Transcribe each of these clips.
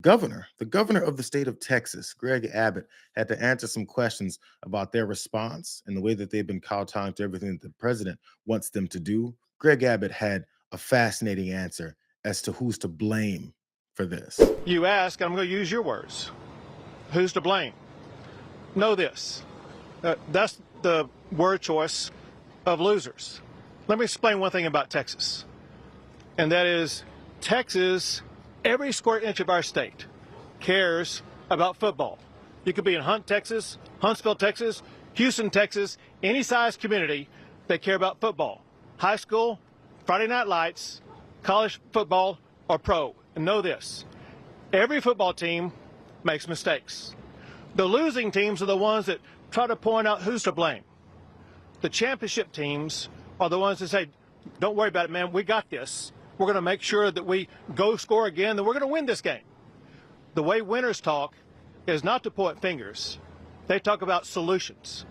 The governor of the state of Texas, Greg Abbott, had to answer some questions about their response and the way that they've been kowtowing to everything that the president wants them to do. Greg Abbott had a fascinating answer as to who's to blame for this. You ask, I'm going to use your words. Who's to blame? Know this. That's the word choice of losers. Let me explain one thing about Texas, and that is Texas, every square inch of our state cares about football. You could be in Hunt, Texas, Huntsville, Texas, Houston, Texas, any size community, they care about football. High school, Friday night lights, college football, or pro. And know this, every football team makes mistakes. The losing teams are the ones that try to point out who's to blame. The championship teams are the ones that say, don't worry about it, man, we got this. We're going to make sure that we go score again, that we're going to win this game. The way winners talk is not to point fingers. They talk about solutions.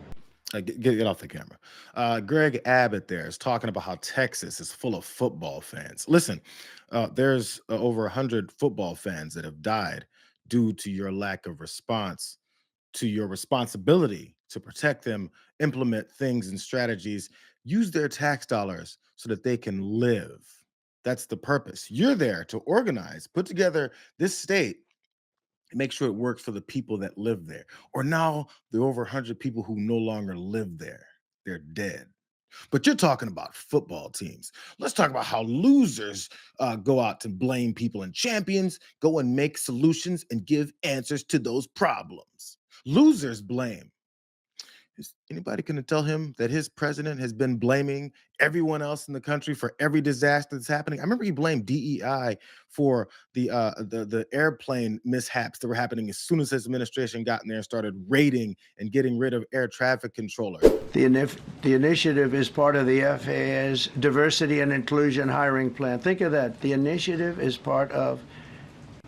Get off the camera. Greg Abbott there is talking about how Texas is full of football fans. Listen, there's over 100 football fans that have died due to your lack of response to your responsibility to protect them, implement things and strategies, use their tax dollars so that they can live. That's the purpose. You're there to organize, put together this state, make sure it works for the people that live there. Or now the over 100 people who no longer live there. They're dead. But you're talking about football teams. Let's talk about how losers go out to blame people and champions go and make solutions and give answers to those problems. Losers blame. Is anybody going to tell him that his president has been blaming everyone else in the country for every disaster that's happening? I remember he blamed DEI for the airplane mishaps that were happening as soon as his administration got in there and started raiding and getting rid of air traffic controllers. The initiative is part of the FAA's diversity and inclusion hiring plan. Think of that. The initiative is part of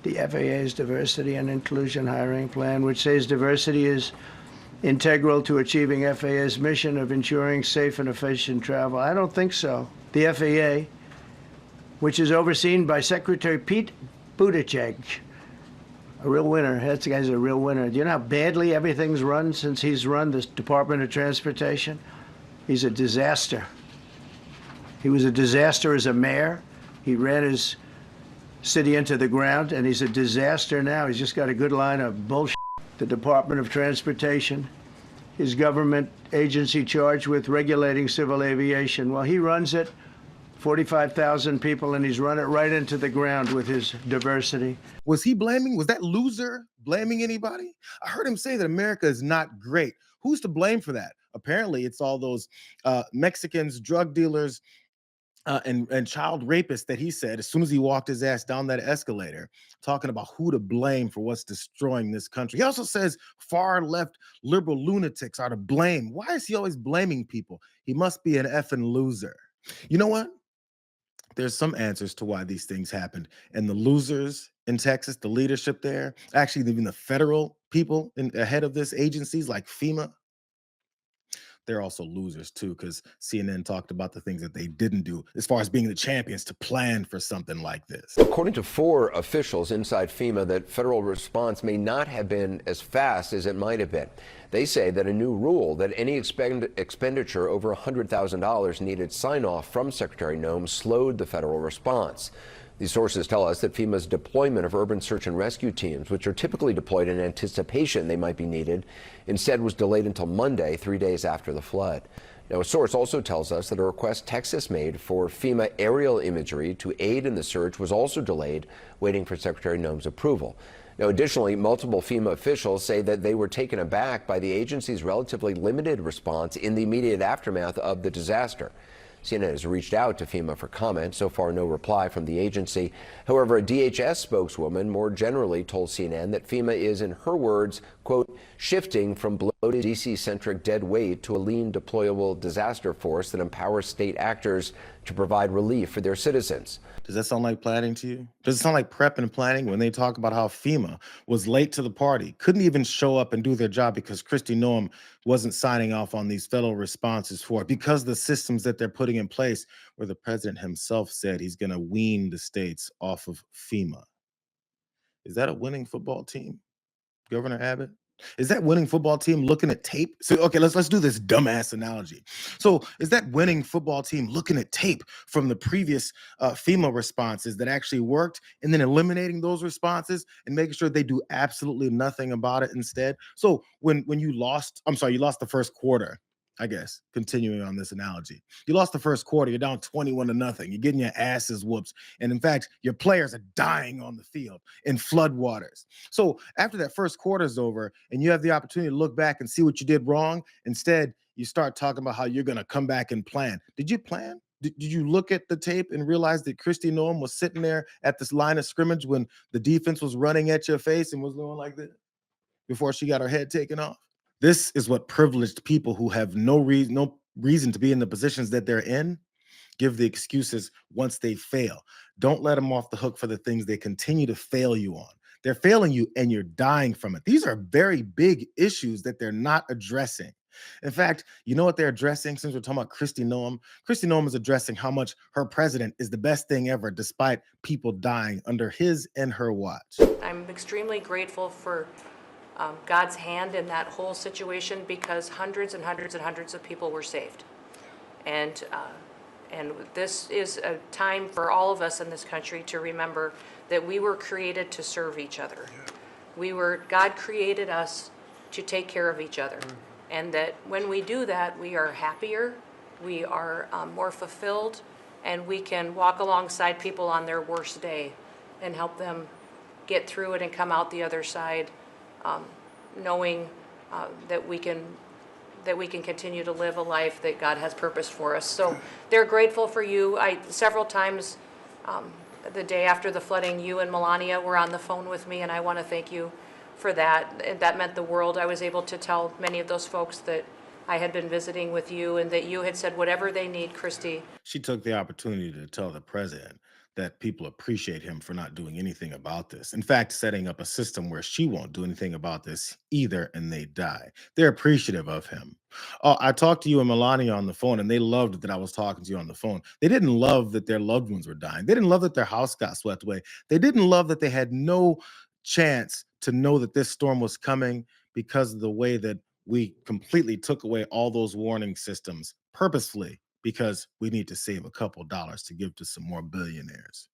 the FAA's diversity and inclusion hiring plan, which says diversity is integral to achieving FAA's mission of ensuring safe and efficient travel. I don't think so. The FAA, which is overseen by Secretary Pete Buttigieg, a real winner. That guy's a real winner. Do you know how badly everything's run since he's run this Department of Transportation? He's a disaster. He was a disaster as a mayor. He ran his city into the ground, and he's a disaster now. He's just got a good line of bullshit. The Department of Transportation, his government agency charged with regulating civil aviation. Well, he runs it, 45,000 people, and he's run it right into the ground with his diversity. Was he blaming? Was that loser blaming anybody? I heard him say that America is not great. Who's to blame for that? Apparently, it's all those Mexicans, drug dealers, and child rapists that he said as soon as he walked his ass down that escalator, talking about who to blame for what's destroying this country. He also says far left liberal lunatics are to blame. Why is he always blaming people? He must be an effing loser. You know what? There's some answers to why these things happened. And the losers in Texas, the leadership there, actually even the federal people ahead of this, agencies like FEMA, they're also losers too, because CNN talked about the things that they didn't do as far as being the champions to plan for something like this. According to 4 officials inside FEMA, that federal response may not have been as fast as it might have been. They say that a new rule that any expenditure over $100,000 needed sign-off from Secretary Noem slowed the federal response. These sources tell us that FEMA's deployment of urban search and rescue teams, which are typically deployed in anticipation they might be needed, instead was delayed until Monday, 3 days after the flood. Now, a source also tells us that a request Texas made for FEMA aerial imagery to aid in the search was also delayed, waiting for Secretary Noem's approval. Now, additionally, multiple FEMA officials say that they were taken aback by the agency's relatively limited response in the immediate aftermath of the disaster. CNN has reached out to FEMA for comment. So far, no reply from the agency. However, a DHS spokeswoman more generally told CNN that FEMA is, in her words, quote, shifting from bloated DC-centric dead weight to a lean deployable disaster force that empowers state actors to provide relief for their citizens. Does that sound like planning to you? Does it sound like prep and planning when they talk about how FEMA was late to the party, couldn't even show up and do their job because Kristi Noem wasn't signing off on these federal responses for it, because the systems that they're putting in place where the president himself said he's going to wean the states off of FEMA? Is that a winning football team, Governor Abbott? Is that winning football team looking at tape? So okay, let's do this dumbass analogy. So is that winning football team looking at tape from the previous FEMA responses that actually worked, and then eliminating those responses and making sure they do absolutely nothing about it instead? So when you lost, I'm sorry, you lost the first quarter. I guess continuing on this analogy, you lost the first quarter. You're down 21-0. You're getting your asses whooped, and in fact, your players are dying on the field in floodwaters. So after that first quarter is over and you have the opportunity to look back and see what you did wrong, instead you start talking about how you're going to come back and plan. Did you plan? Did you look at the tape and realize that Christy Noem was sitting there at this line of scrimmage when the defense was running at your face and was going like this before she got her head taken off? This is what privileged people who have no reason to be in the positions that they're in give the excuses once they fail. Don't let them off the hook for the things they continue to fail you on. They're failing you and you're dying from it. These are very big issues that they're not addressing. In fact, you know what they're addressing since we're talking about Christy Noem? Christy Noem is addressing how much her president is the best thing ever, despite people dying under his and her watch. I'm extremely grateful for God's hand in that whole situation, because hundreds and hundreds and hundreds of people were saved. And this is a time for all of us in this country to remember that we were created to serve each other. God created us to take care of each other. And that when we do that, we are happier, we are more fulfilled, and we can walk alongside people on their worst day and help them get through it and come out the other side, knowing that we can continue to live a life that God has purpose for us. So they're grateful for you. Several times the day after the flooding, you and Melania were on the phone with me, and I want to thank you for that. That meant the world. I was able to tell many of those folks that I had been visiting with you and that you had said whatever they need, Christy. She took the opportunity to tell the president that people appreciate him for not doing anything about this. In fact, setting up a system where she won't do anything about this either and they die. They're appreciative of him. Oh, I talked to you and Melania on the phone, and they loved that I was talking to you on the phone. They didn't love that their loved ones were dying. They didn't love that their house got swept away. They didn't love that they had no chance to know that this storm was coming because of the way that we completely took away all those warning systems purposefully, because we need to save a couple dollars to give to some more billionaires.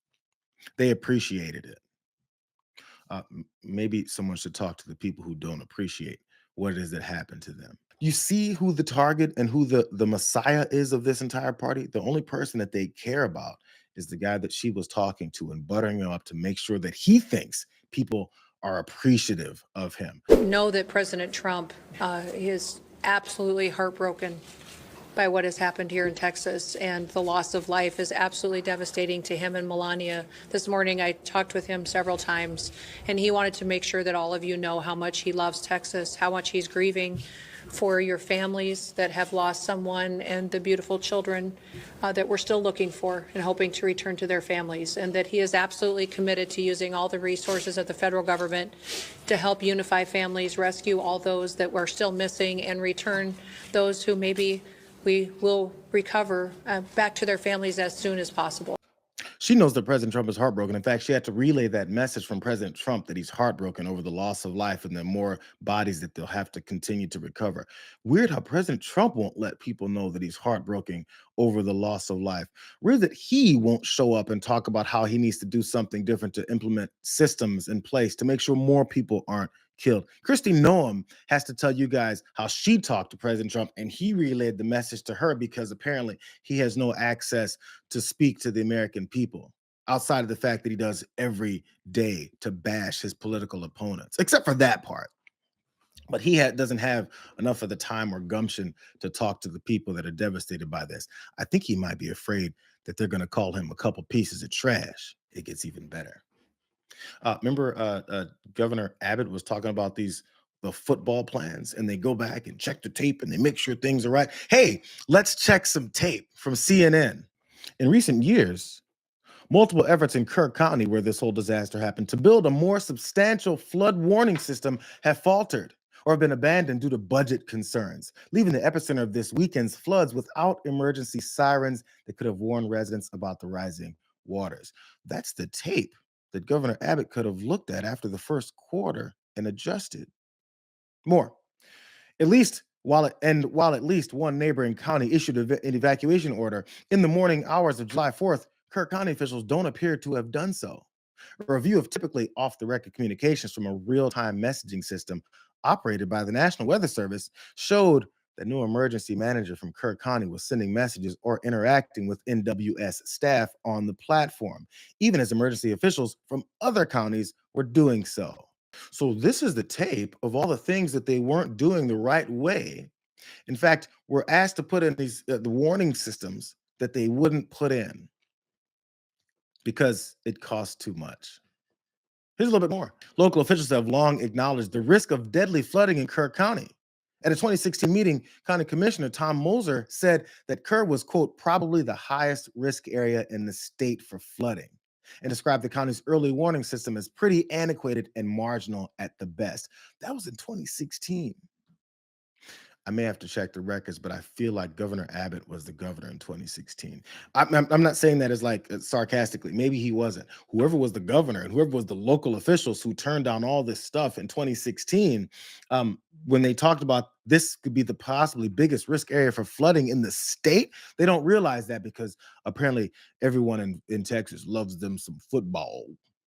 They appreciated it. Maybe someone should talk to the people who don't appreciate what it is that happened to them. You see who the target and who the messiah is of this entire party? The only person that they care about is the guy that she was talking to and buttering him up to make sure that he thinks people are appreciative of him. Know that President Trump is absolutely heartbroken by what has happened here in Texas, and the loss of life is absolutely devastating to him and Melania. This morning I talked with him several times, and he wanted to make sure that all of you know how much he loves Texas, how much he's grieving for your families that have lost someone, and the beautiful children that we're still looking for and hoping to return to their families, and that he is absolutely committed to using all the resources of the federal government to help unify families, rescue all those that were still missing, and return those who maybe we will recover back to their families as soon as possible. She knows that President Trump is heartbroken. In fact, she had to relay that message from President Trump that he's heartbroken over the loss of life and the more bodies that they'll have to continue to recover. Weird how President Trump won't let people know that he's heartbroken over the loss of life. Weird that he won't show up and talk about how he needs to do something different to implement systems in place to make sure more people aren't killed. Christy Noem has to tell you guys how she talked to President Trump, and he relayed the message to her because apparently he has no access to speak to the American people outside of the fact that he does every day to bash his political opponents, except for that part. But he doesn't have enough of the time or gumption to talk to the people that are devastated by this. I think he might be afraid that they're going to call him a couple pieces of trash. It gets even better. Remember, Governor Abbott was talking about the football plans, and they go back and check the tape and they make sure things are right. Hey, let's check some tape from CNN. In recent years, multiple efforts in Kirk County, where this whole disaster happened, to build a more substantial flood warning system have faltered or have been abandoned due to budget concerns, leaving the epicenter of this weekend's floods without emergency sirens that could have warned residents about the rising waters. That's the tape that Governor Abbott could have looked at after the first quarter and adjusted. More. While at least one neighboring county issued an evacuation order in the morning hours of July 4th, Kirk County officials don't appear to have done so. A review of typically off the record communications from a real time messaging system operated by the National Weather Service showed that new emergency manager from Kirk County was sending messages or interacting with NWS staff on the platform, even as emergency officials from other counties were doing so. So, this is the tape of all the things that they weren't doing the right way. In fact, we're asked to put in the warning systems that they wouldn't put in because it costs too much. Here's a little bit more. Local officials have long acknowledged the risk of deadly flooding in Kirk County. At a 2016 meeting, County Commissioner Tom Moser said that Kerr was, quote, probably the highest risk area in the state for flooding, and described the county's early warning system as pretty antiquated and marginal at the best. That was in 2016. I may have to check the records, but I feel like Governor Abbott was the governor in 2016. I'm not saying that as like sarcastically. Maybe he wasn't. Whoever was the governor and whoever was the local officials who turned down all this stuff in 2016, when they talked about this could be the possibly biggest risk area for flooding in the state, they don't realize that because apparently everyone in Texas loves them some football.